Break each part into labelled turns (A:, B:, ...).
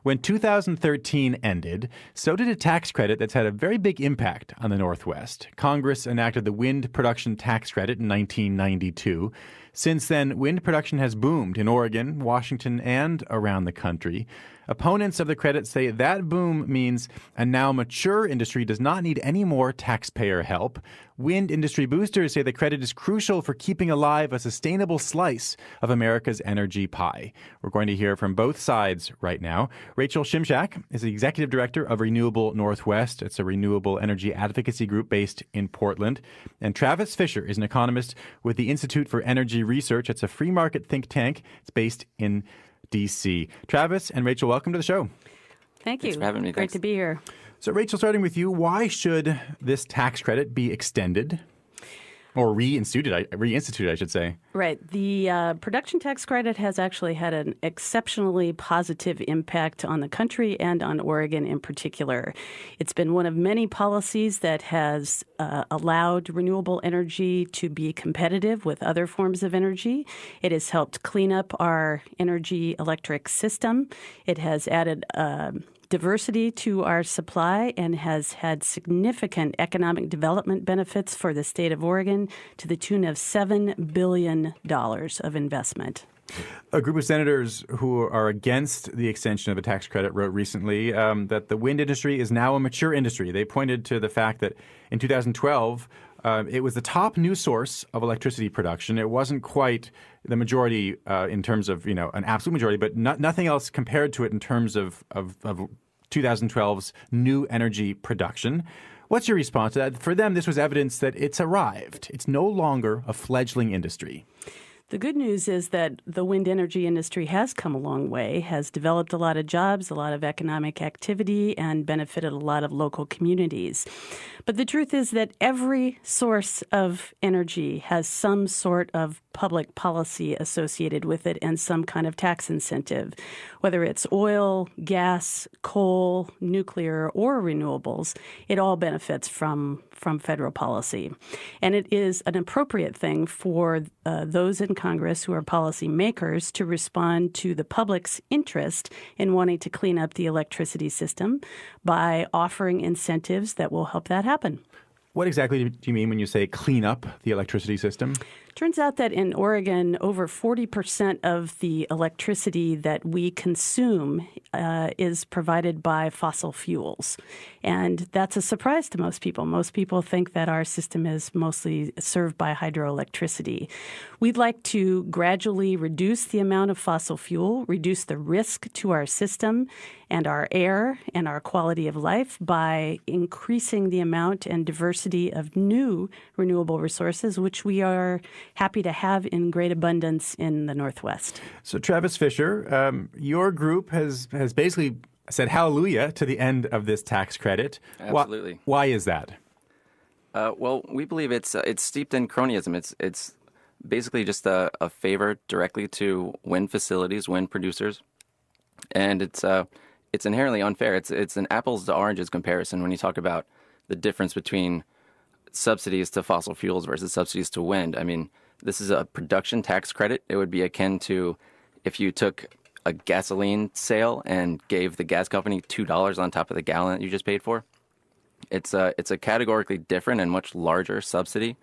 A: When 2013 ended, so did a tax credit that's had a very big impact on the Northwest. Congress enacted the wind production tax credit in 1992. Since then, wind production has boomed in Oregon, Washington, and around the country. Opponents of the credit say that boom means a now mature industry does not need any more taxpayer help. Wind industry boosters say the credit is crucial for keeping alive a sustainable slice of America's energy pie. We're going to hear from both sides right now. Rachel Shimshak is the executive director of Renewable Northwest. It's a renewable energy advocacy group based in Portland. And Travis Fisher is an economist with the Institute for Energy Research. It's a free market think tank. It's based in D.C. Travis and Rachel, welcome to the show.
B: Thank you.
C: Thanks for having me.
B: Great to be here.
A: So, Rachel, starting with you, why should this tax credit be extended or reinstituted, I should say?
B: Right. The production tax credit has actually had an exceptionally positive impact on the country and on Oregon in particular. It's been one of many policies that has allowed renewable energy to be competitive with other forms of energy. It has helped clean up our energy electric system. It has added diversity to our supply and has had significant economic development benefits for the state of Oregon to the tune of $7 billion of investment.
A: A group of senators who are against the extension of the tax credit wrote recently that the wind industry is now a mature industry. They pointed to the fact that in 2012, it was the top new source of electricity production. It wasn't quite the majority in terms of, an absolute majority, but nothing else compared to it in terms of 2012's new energy production. What's your response to that? For them, this was evidence that it's arrived. It's no longer a fledgling industry.
B: The good news is that the wind energy industry has come a long way, has developed a lot of jobs, a lot of economic activity, and benefited a lot of local communities. But the truth is that every source of energy has some sort of public policy associated with it and some kind of tax incentive, whether it's oil, gas, coal, nuclear, or renewables. It all benefits from federal policy. And it is an appropriate thing for those in Congress who are policy makers to respond to the public's interest in wanting to clean up the electricity system by offering incentives that will help that happen.
A: What exactly do you mean when you say clean up the electricity system?
B: Turns out that in Oregon, over 40% of the electricity that we consume is provided by fossil fuels. And that's a surprise to most people. Most people think that our system is mostly served by hydroelectricity. We'd like to gradually reduce the amount of fossil fuel, reduce the risk to our system and our air and our quality of life by increasing the amount and diversity of new renewable resources, which we are happy to have in great abundance in the Northwest.
A: So, Travis Fisher, your group has basically said hallelujah to the end of this tax credit.
C: Absolutely.
A: Why is that?
C: Well, we believe it's steeped in cronyism. It's basically just a favor directly to wind facilities, wind producers, and it's inherently unfair. It's an apples to oranges comparison when you talk about the difference between subsidies to fossil fuels versus subsidies to wind. I mean, this is a production tax credit. It would be akin to if you took a gasoline sale and gave the gas company $2 on top of the gallon that you just paid for. It's a categorically different and much larger subsidy,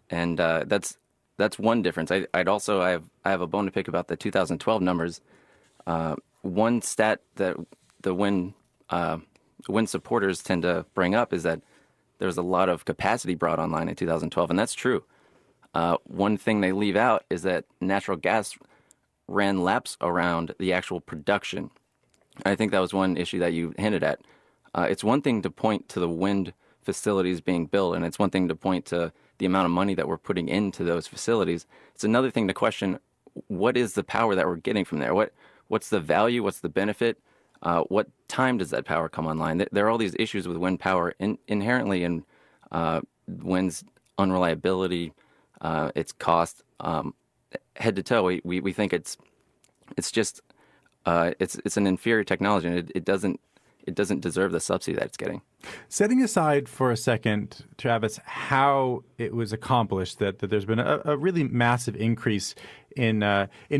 C: and that's one difference. I have a bone to pick about the 2012 numbers. One stat that the wind supporters tend to bring up is that there was a lot of capacity brought online in 2012, and that's true. One thing they leave out is that natural gas ran laps around the actual production. I think that was one issue that you hinted at. It's one thing to point to the wind facilities being built, and it's one thing to point to the amount of money that we're putting into those facilities. It's another thing to question what is the power that we're getting from there? What's the value? What's the benefit? What time does that power come online? There are all these issues with wind power inherently in wind's unreliability, its cost, head to toe. We think it's just an inferior technology, and it it doesn't deserve the subsidy that it's getting.
A: Setting aside for a second, Travis, how it was accomplished that there's been a really massive increase in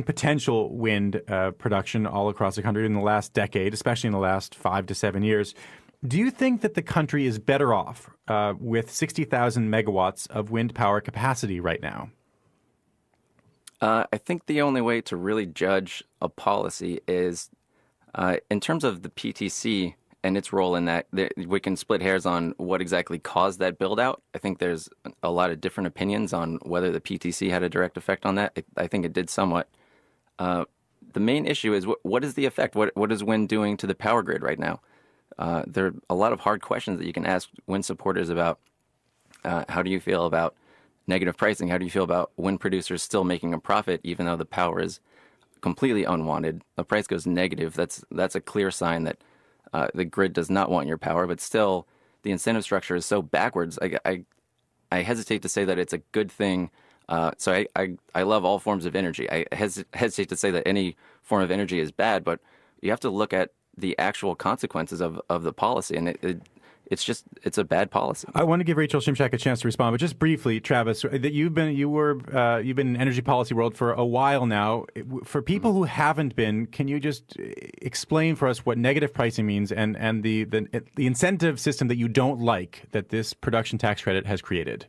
A: potential wind production all across the country in the last decade, especially in the last 5 to 7 years. Do you think that the country is better off with 60,000 megawatts of wind power capacity right now?
C: I think the only way to really judge a policy is in terms of the PTC and its role in that. We can split hairs on what exactly caused that build out. I think there's a lot of different opinions on whether the PTC had a direct effect on that. I think it did somewhat. The main issue is what is the effect? What is wind doing to the power grid right now? There are a lot of hard questions that you can ask wind supporters about. How do you feel about negative pricing? How do you feel about wind producers still making a profit even though the power is completely unwanted? The price goes negative. That's a clear sign that the grid does not want your power, but still the incentive structure is so backwards. I hesitate to say that it's a good thing. So I love all forms of energy. I hesitate to say that any form of energy is bad, but you have to look at the actual consequences of the policy, and it's a bad policy.
A: I want to give Rachel Shimshak a chance to respond, but just briefly, Travis, that you've been in energy policy world for a while now. For people who haven't been, can you just explain for us what negative pricing means and the incentive system that you don't like that this production tax credit has created?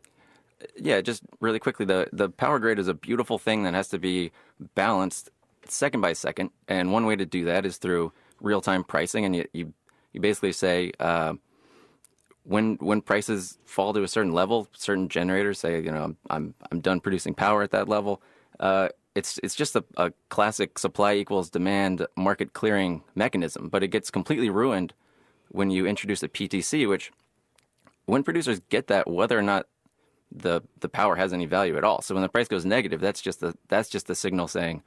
C: Yeah, just really quickly, the power grid is a beautiful thing that has to be balanced second by second, and one way to do that is through real-time pricing, and you basically say when prices fall to a certain level, certain generators say, I'm done producing power at that level. It's just a classic supply equals demand market clearing mechanism, but it gets completely ruined when you introduce a PTC, which when producers get that, whether or not the power has any value at all. So when the price goes negative, that's just a signal saying,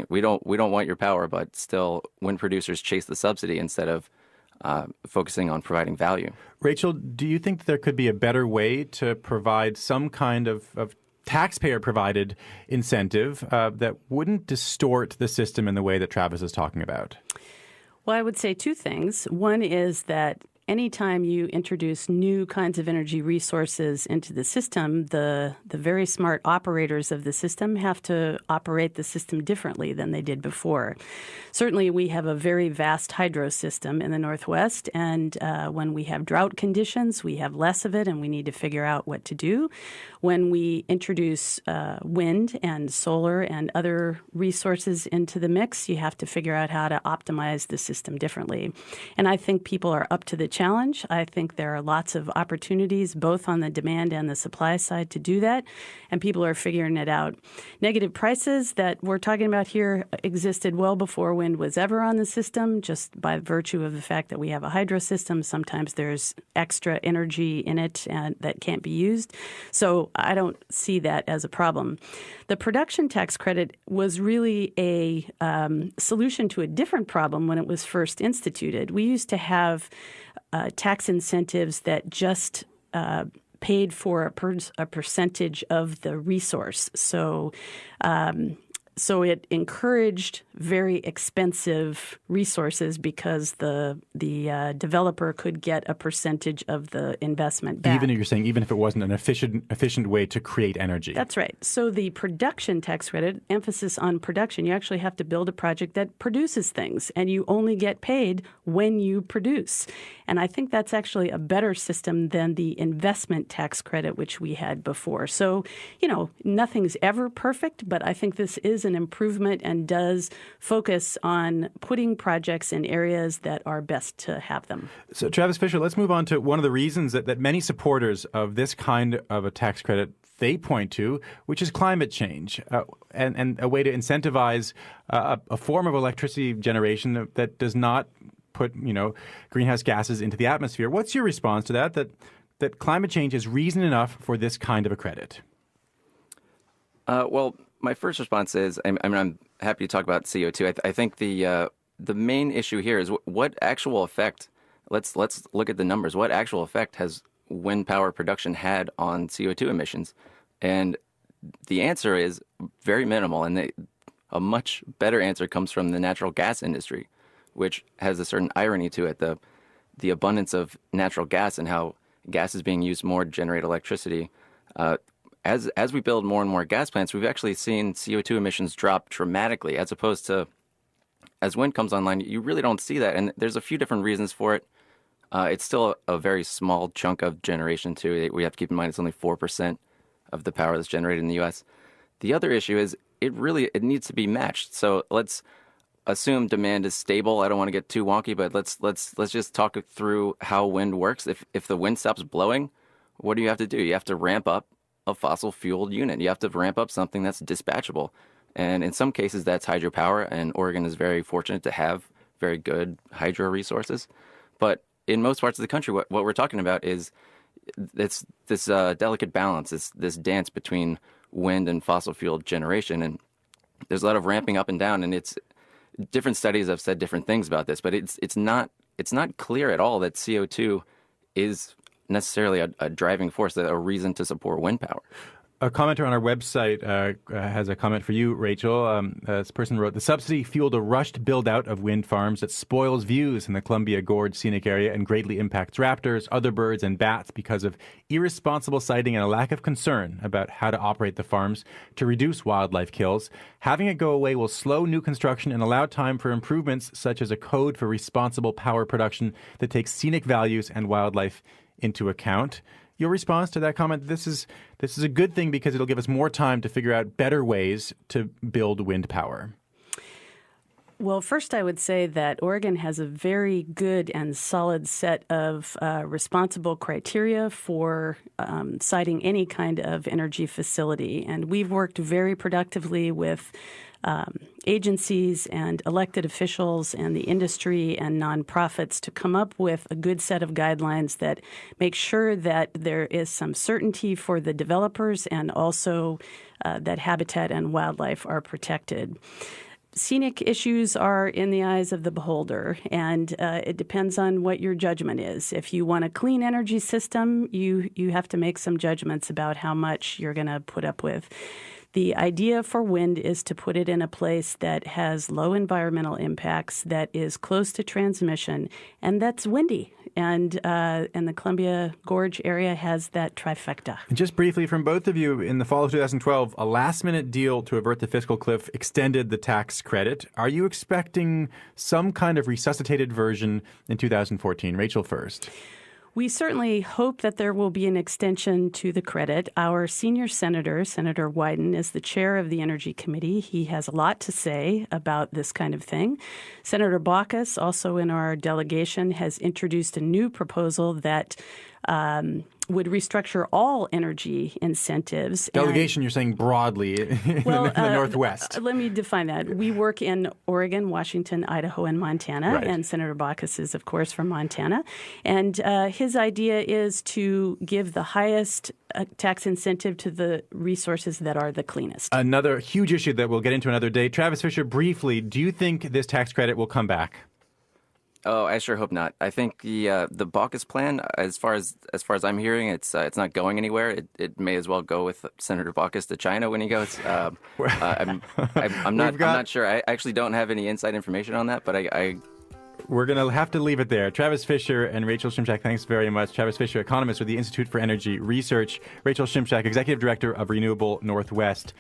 C: we don't want your power, but still wind producers chase the subsidy instead of focusing on providing value.
A: Rachel, do you think there could be a better way to provide some kind of taxpayer-provided incentive that wouldn't distort the system in the way that Travis is talking about?
B: Well, I would say two things. One is that anytime you introduce new kinds of energy resources into the system, the very smart operators of the system have to operate the system differently than they did before. Certainly, we have a very vast hydro system in the Northwest, and when we have drought conditions, we have less of it, and we need to figure out what to do. When we introduce wind and solar and other resources into the mix, you have to figure out how to optimize the system differently. And I think people are up to the challenge. I think there are lots of opportunities both on the demand and the supply side to do that, and people are figuring it out. Negative prices that we're talking about here existed well before wind was ever on the system, just by virtue of the fact that we have a hydro system. Sometimes there's extra energy in it and that can't be used. So I don't see that as a problem. The production tax credit was really a solution to a different problem when it was first instituted. We used to have tax incentives that just paid for a percentage of the resource. So it encouraged very expensive resources because the developer could get a percentage of the investment back.
A: Even if it wasn't an efficient way to create energy.
B: That's right. So the production tax credit, emphasis on production, you actually have to build a project that produces things, and you only get paid when you produce. And I think that's actually a better system than the investment tax credit, which we had before. So, nothing's ever perfect, but I think this is an improvement and does focus on putting projects in areas that are best to have them.
A: So, Travis Fisher, let's move on to one of the reasons that many supporters of this kind of a tax credit they point to, which is climate change and a way to incentivize a form of electricity generation that does not put, greenhouse gases into the atmosphere. What's your response to that climate change is reason enough for this kind of a credit?
C: Well, my first response is, I'm happy to talk about CO2. I think the main issue here is what actual effect. Let's look at the numbers. What actual effect has wind power production had on CO2 emissions? And the answer is very minimal. And a much better answer comes from the natural gas industry, which has a certain irony to it. The abundance of natural gas and how gas is being used more to generate electricity. As we build more and more gas plants, we've actually seen CO2 emissions drop dramatically, as opposed to as wind comes online, you really don't see that. And there's a few different reasons for it. It's still a very small chunk of generation, too. We have to keep in mind it's only 4% of the power that's generated in the U.S. The other issue is it needs to be matched. So let's assume demand is stable. I don't want to get too wonky, but let's just talk through how wind works. If the wind stops blowing, what do you have to do? You have to ramp up a fossil fueled unit. You have to ramp up something that's dispatchable. And in some cases, that's hydropower, and Oregon is very fortunate to have very good hydro resources. But in most parts of the country, what we're talking about is it's this delicate balance, this dance between wind and fossil fuel generation. And there's a lot of ramping up and down, and it's different studies have said different things about this, but it's not clear at all that CO2 is necessarily a driving force, a reason to support wind power.
A: A commenter on our website has a comment for you, Rachel. This person wrote, the subsidy fueled a rushed build-out of wind farms that spoils views in the Columbia Gorge scenic area and greatly impacts raptors, other birds, and bats because of irresponsible siting and a lack of concern about how to operate the farms to reduce wildlife kills. Having it go away will slow new construction and allow time for improvements such as a code for responsible power production that takes scenic values and wildlife into account. Your response to that comment, this is a good thing because it'll give us more time to figure out better ways to build wind power.
B: Well, first I would say that Oregon has a very good and solid set of responsible criteria for siting any kind of energy facility. And we've worked very productively with agencies and elected officials and the industry and nonprofits to come up with a good set of guidelines that make sure that there is some certainty for the developers and also that habitat and wildlife are protected. Scenic issues are in the eyes of the beholder, and it depends on what your judgment is. If you want a clean energy system, you have to make some judgments about how much you're going to put up with. The idea for wind is to put it in a place that has low environmental impacts, that is close to transmission, and that's windy. And the Columbia Gorge area has that trifecta.
A: And just briefly, from both of you, in the fall of 2012, a last-minute deal to avert the fiscal cliff extended the tax credit. Are you expecting some kind of resuscitated version in 2014? Rachel first.
B: We certainly hope that there will be an extension to the credit. Our senior senator, Senator Wyden, is the chair of the Energy Committee. He has a lot to say about this kind of thing. Senator Baucus, also in our delegation, has introduced a new proposal that would restructure all energy incentives.
A: Delegation, you're saying broadly in the Northwest.
B: Let me define that. We work in Oregon, Washington, Idaho, and Montana,
A: right.
B: And Senator Baucus is, of course, from Montana. And his idea is to give the highest tax incentive to the resources that are the cleanest.
A: Another huge issue that we'll get into another day. Travis Fisher, briefly, do you think this tax credit will come back?
C: Oh, I sure hope not. I think the Baucus plan, as far as I'm hearing, it's not going anywhere. It may as well go with Senator Baucus to China when he goes. I'm not sure. I actually don't have any inside information on that, but
A: We're going to have to leave it there. Travis Fisher and Rachel Szymczak, thanks very much. Travis Fisher, economist with the Institute for Energy Research. Rachel Szymczak, executive director of Renewable Northwest.